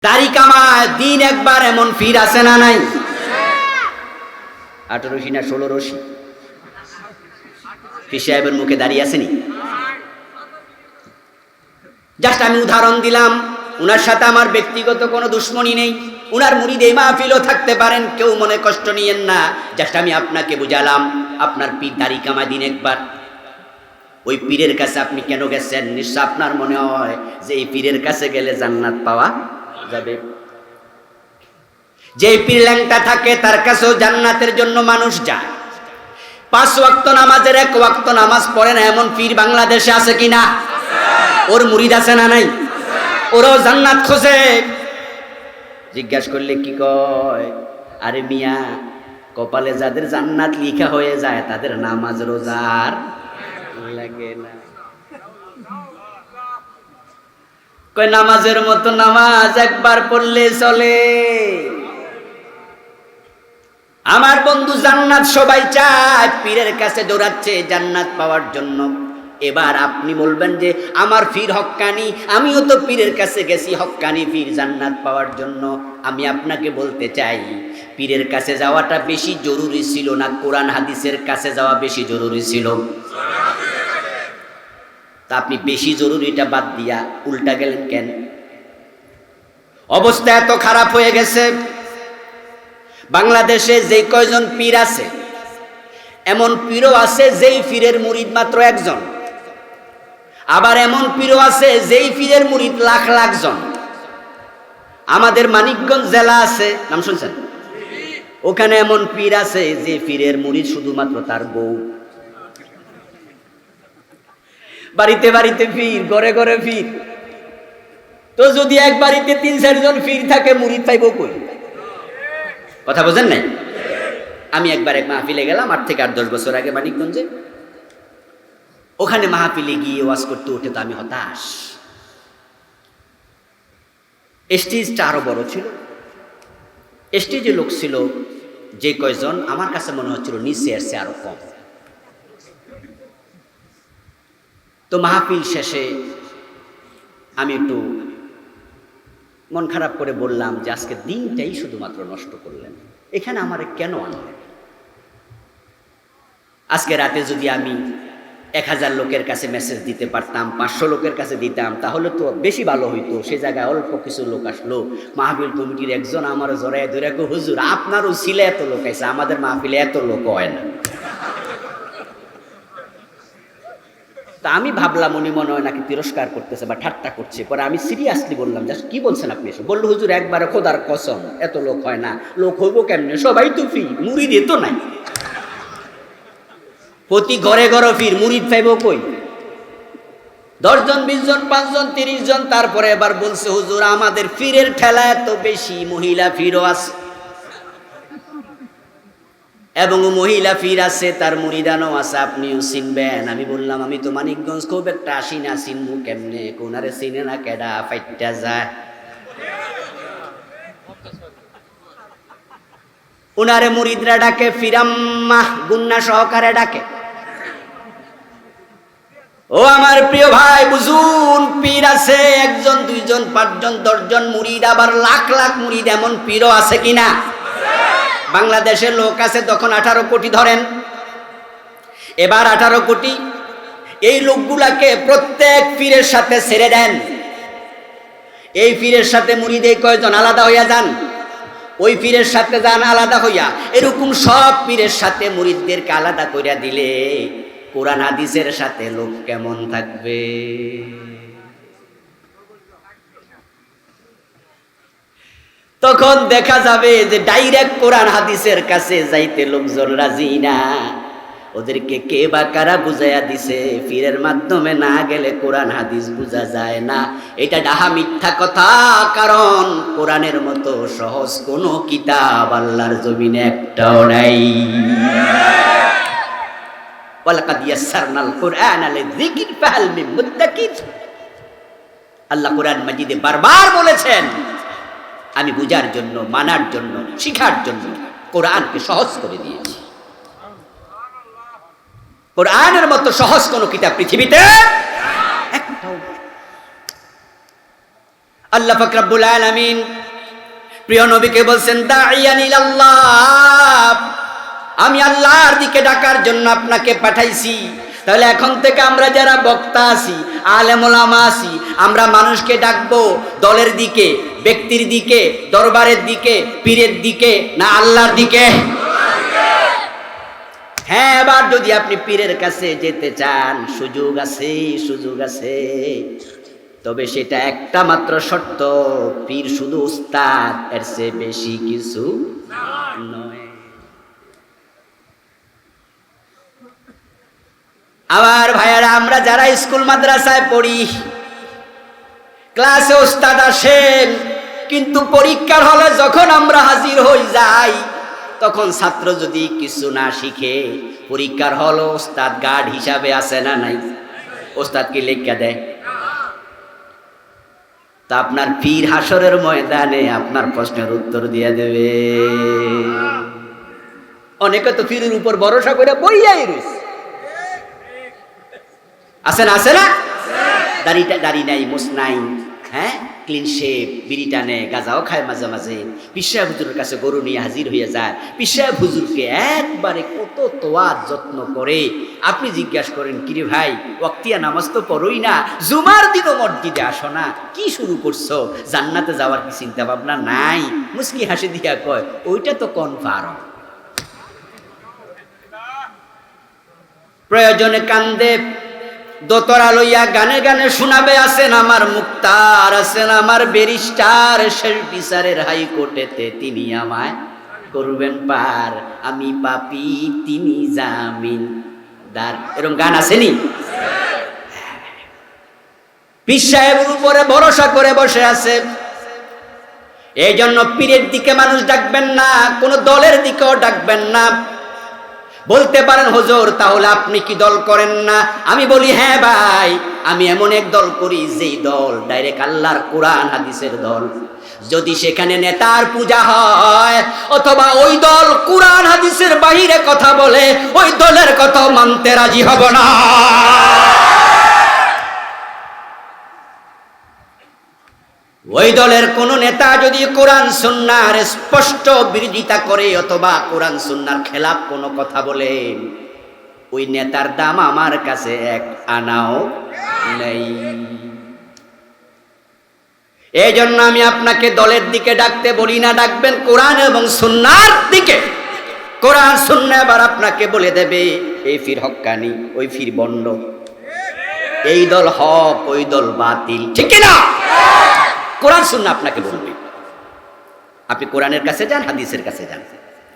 দাড়ি কামায় দিন একবার এমন ফির আছে না নাই? 18 রশি না 16 রশি? পীর সাহেবের মুখে দাঁড়িয়ে আসেনি? জাস্ট আমি উদাহরণ দিলাম। উনার সাথে আমার ব্যক্তিগত কোনো দুশ্মনী নেই। উনার মুরিদ এই মাহফিলও থাকতে পারেন, কেউ মনে কষ্ট নিয়েন না। জাস্ট আমি আপনাকে বুঝালাম, আপনার পীর দাড়ি কামায় দিন একবার। ওই পীরের কাছে আপনি কেন গেছেন? নিশ্চয় আপনার মনে হয় যে এই পীরের কাছে গেলে জান্নাত পাওয়া যাবে। যে পীর ল্যাংটা থাকে তার কাছেও জান্নাতের জন্য মানুষ যায়। 5 ওয়াক্ত নামাজের 1 ওয়াক্ত নামাজ পড়ে না এমন পীর বাংলাদেশে আছে কিনা? ওর মুরিদ আছে না নাই? ওরাও জান্নাত খোঁজে। জিজ্ঞাসা করলে কি কয়? আরে মিয়া, কপালে যাদের জান্নাত লিখা হয়ে যায় তাদের নামাজ রোজার লাগে না। কয় নামাজের মতো নামাজ একবার পড়লে চলে। আমার বন্ধু জান্নাত সবাই চায়, পীরের কাছে দৌড়াচ্ছে জান্নাত পাওয়ার জন্য। এবার আপনি বলবেন যে আমার পীর হক্কানি, আমিও তো পীরের কাছে গেছি হক্কানি পীর জান্নাত পাওয়ার জন্য। আমি আপনাকে বলতে চাই, পীরের কাছে যাওয়াটা বেশি জরুরি ছিল না কোরআন হাদিসের কাছে যাওয়া বেশি জরুরি ছিল? তা আপনি বেশি জরুরিটা বাদ দিয়া উল্টা গেলেন কেন? অবস্থা এত খারাপ হয়ে গেছে, বাংলাদেশে যে কয়জন পীর আছে, এমন পীরও আছে যেই পীরের মুরিদ মাত্র একজন। আবার এমন পীরও আছে যেই পীরের মুরিদ লাখ লাখ জন। আমাদের মানিকগঞ্জ জেলা আছে, নাম শুনছেন? ওখানে এমন পীর আছে যে পীরের মুরিদ শুধুমাত্র তার বউ। বাড়িতে বাড়িতে পীর, ঘরে ঘরে পীর। তো যদি এক বাড়িতে 3-4 জন পীর থাকে, মুরিদ পাইব কই? কথা বোঝেন নাই? আমি একবার এক মাহফিলে গেলাম 8 থেকে 10 বছর আগে মানিকগঞ্জে। ওখানে মাহফিলে গিয়ে ওয়াজ করতে উঠে তো আমি হতাশ। স্টেজটা আরো বড় ছিল, স্টেজে লোক ছিল যে কয়জন, আমার কাছে মনে হচ্ছিল নিচে এসে আরো কম। তো মাহফিল শেষে আমি একটু মন খারাপ করে বললাম যে আজকে দিনটাই শুধুমাত্র নষ্ট করলেন, এখানে আমারে কেন আনলেন? আজকে রাতে যদি আমি 1000 লোকের কাছে মেসেজ দিতে পারতাম, 500 লোকের কাছে দিতাম, তাহলে তো বেশি ভালো হইতো। সে জায়গায় অল্প কিছু লোক আসলো। মাহফিল কমিটির একজন আমার জড়ায় ধরে কো, হুজুর আপনারও ছিলে এত লোক আছে, আমাদের মাহফিলে এত লোক হয় না। তা আমি ভাবলাম উনি মনে হয় নাকি তিরস্কার করতেছে বা ঠাট্টা করছে। পরে আমি সিরিয়াসলি বললাম, জাস্ট কি বলছেন আপনি এসব? বললো, হুজুর একবারে খোদার কসম এত লোক হয় না। লোক হইব কেমনে? সবাই তো ফি, মুরিদ তো নাই। প্রতি ঘরে ঘরে ফির, মুরিদ পাইব কই? 10 জন 20 জন 5 জন 30 জন। তারপরে এবার বলছে, হুজুর আমাদের ফিরের ঠেলা এত বেশি, মহিলা ফিরও আছে এবং মহিলা ফির আছে, তার মুরিদানও আছে, আপনিও চিনবেন। আমি বললাম, আমি তো মানিকগঞ্জ খুব একটা আসি না, চিনবো কেমনে? কোনারে চিনে না কেডা, ফাইটটা যায়। উনারে মুরিদরা ডাকে ফিরাম্মা, গুন্না সহকারে ডাকে। ও আমার প্রিয় ভাই, বুঝুন, পীর আছে 1 জন 2 জন 5 জন 10 জন মুরিদ, আবার লাখ লাখ মুরিদ। এমন পীরও আছে কিনা? বাংলাদেশের লোক আছে তখন 18 কোটি ধরেন। এবার 18 কোটি, এই লোকগুলাকে প্রত্যেক পীরের সাথে ছেড়ে দেন। এই পীরের সাথে মুরিদ এই কয়জন আলাদা হইয়া যান, ওই পীরের সাথে যান আলাদা হইয়া। এরকম সব পীরের সাথে মুরিদদেরকে আলাদা কইরা দিলে কোরআন হাদিসের সাথে লোক কেমন থাকবে? তখন দেখা যাবে যে ডাইরেক্ট কোরআন হাদিসের কাছে যাইতে লোকজন রাজি না। ওদেরকে কে বা কারা বুঝাইয়া দিছে পীরের মাধ্যমে না গেলে কোরআন হাদিস বুঝা যায় না। এটা ডাহা মিথ্যা কথা, কারণ কোরআনের মতো সহজ কোনো কিতাব আল্লাহর জমিনে একটাও নাই। ওয়ালাকাদ ইয়াসসারনাল কুরআনা লিযিকরি ফাহাল মিন মুদ্দাকির। আল্লাহ কোরআন মাজিদে বারবার বলেছেন, আমি বুঝার জন্য, মানার জন্য, শিখার জন্য কোরআনকে সহজ করে দিয়েছি। কোরআনের মতো সহজ কোন কিতাব পৃথিবীতে একটাও। আল্লাহ পাক রব্বুল আলামিন প্রিয় নবীকে বলছেন দাইয়ান ইলাল্লাহ, আমি আল্লাহর দিকে ডাকার জন্য আপনাকে পাঠাইছি। তাহলে এখন থেকে আমরা যারা বক্তা আছি, আলেম ওলামা আছি, আমরা মানুষকে ডাকবো দলের দিকে, ব্যক্তির দিকে, দরবারের দিকে, পীরের দিকে, না আল্লাহর দিকে? হ্যাঁ, এবার যদি আপনি পীরের কাছে যেতে চান, সুযোগ আছে, সুযোগ আছে, তবে সেটা একটা মাত্র শর্ত, পীর শুধু উস্তাদ, এর চেয়ে বেশি কিছু নয়। আমার ভাইয়ারা, আমরা যারা স্কুল মাদ্রাসায় পড়ি, ক্লাসে উস্তাদ আসেন, কিন্তু পরীক্ষার হলে যখন আমরা হাজির হয়ে যাই, তখন ছাত্র যদি কিছু না শিখে, পরীক্ষার হলো উস্তাদ গার্ড হিসাবে আছে না নাই? উস্তাদ কি লেখা দেয়? তা আপনার পীর হাসরের ময়দানে আপনার প্রশ্নের উত্তর দিয়ে দেবে। অনেকে তো পীরের উপর ভরসা করে বইয়াই রয়েছে, আছে না? আছে না? দাড়ি নাই, মুছ নাই, হ্যাঁ, ক্লিন শেপ, বিড়ি টানে, গাঁজাও খায় মাঝে মাঝে, পীর সাহেব হুজুরের কাছে গরু নিয়ে হাজির হয়ে যায়। পীর সাহেব হুজুরকে একবারে কত তোয়ার যত্ন করে। আপনি জিজ্ঞাসা করেন, কিরে ভাই, ওয়াক্তিয়া নামাজ তো পড়োই না, জুমার দিনও মসজিদে আসো না, কি শুরু করছো? জান্নাতে যাওয়ার কি চিন্তা ভাবনা নাই? মুস্কি হাসি দিয়া কয়, ওইটা তো কনফার্ম। প্রয়োজনে কান্দে, দোতরা লইয়া গানে গানে শোনাবে, আছেন আমার মুক্তার, আছেন আমার ব্যারিস্টার, শেষ বিচারের হাইকোর্টেতে তিনি আমায় করবেন পার, আমি পাপী তিনি জামিনদার। এরকম গান আসেনি? পীর সাহেবের উপরে ভরসা করে বসে আছে। এই জন্য পীরের দিকে মানুষ ডাকবেন না, কোন দলের দিকেও ডাকবেন না। বলতে পারেন, হুজুর তাহলে আপনি কি দল করেন না? আমি বলি, হ্যাঁ ভাই, আমি এমন এক দল করি যেই দল ডাইরেক্ট আল্লাহর কোরআন হাদিসের দল। যদি সেখানে নেতার পূজা হয়, অথবা ওই দল কোরআন হাদিসের বাহিরে কথা বলে, ওই দলের কথা মানতে রাজি হব না। ওই দলের কোন নেতা যদি কোরআন সুন্নাহর স্পষ্ট বিরোধিতা করে, অথবা কোরআন সুন্নাহর খেলাফ কোনো কথা বলে, ওই নেতার দাম আমার কাছে এক আনাও নেই। এই জন্য আমি আপনাকে দলের দিকে ডাকতে বলি না, ডাকবেন কোরআন এবং সুন্নাহর দিকে। কোরআন সুন্নাহ আবার আপনাকে বলে দেবে, এই ফির হক্কানি, ওই ফির বন্ড, এই দল হক, ওই দল বাতিল, ঠিক কি না? কোরআন সুন্নাহ আপনাকে বলবে। আপনি কোরআনের কাছে যান, হাদিসের কাছে যান।